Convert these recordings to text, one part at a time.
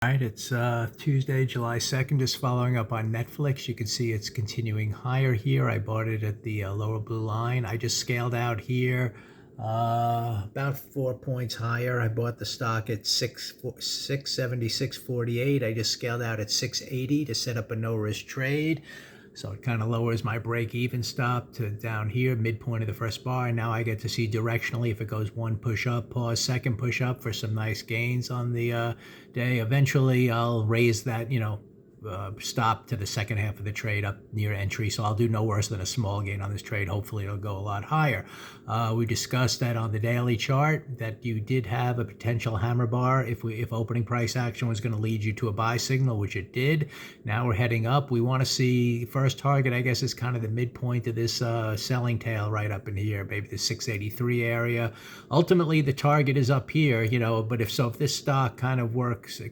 All right, it's Tuesday, July 2nd, just following up on Netflix. You can see it's continuing higher here. I bought it at the lower blue line. I just scaled out here about 4 points higher. I bought the stock at 676.48. I just scaled out at 680 to set up a no-risk trade. So it kind of lowers my break-even stop to down here, midpoint of the first bar. And now I get to see directionally if it goes one push up, pause, second push up for some nice gains on the day. Eventually, I'll raise that, stop to the second half of the trade up near entry. So I'll do no worse than a small gain on this trade. Hopefully it'll go a lot higher. We discussed that on the daily chart that you did have a potential hammer bar if opening price action was going to lead you to a buy signal, which it did. Now we're heading up. We want to see first target, I guess, is kind of the midpoint of this selling tail right up in here, maybe the 683 area. Ultimately, the target is up here, but if this stock kind of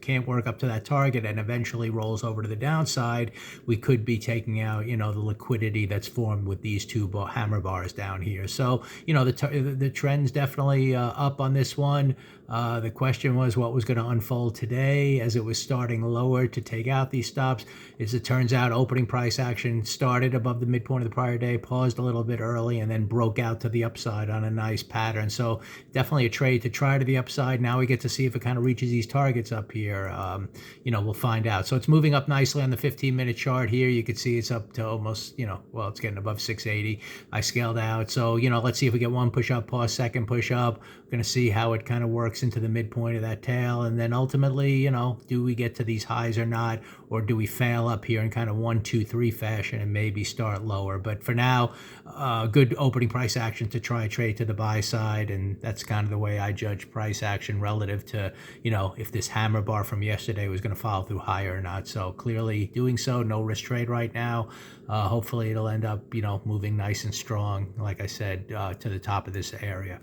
can't work up to that target and eventually rolls over to the downside, we could be taking out, the liquidity that's formed with these two hammer bars down here. So, the trend's definitely up on this one. The question was what was going to unfold today as it was starting lower to take out these stops. As it turns out, opening price action started above the midpoint of the prior day, paused a little bit early, and then broke out to the upside on a nice pattern. So definitely a trade to try to the upside. Now we get to see if it kind of reaches these targets up here. We'll find out. So it's moving up nicely on the 15-minute chart here. You can see it's up to almost, it's getting above 680. I scaled out. So, let's see if we get one push up, pause, second push up. We're going to see how it kind of works into the midpoint of that tail. And then ultimately, do we get to these highs or not? Or do we fail up here in kind of 1, 2, 3 fashion and maybe start lower? But for now, good opening price action to try a trade to the buy side. And that's kind of the way I judge price action relative to, if this hammer bar from yesterday was going to follow through higher or not. So clearly doing so, no risk trade right now. Hopefully it'll end up, moving nice and strong, like I said, to the top of this area.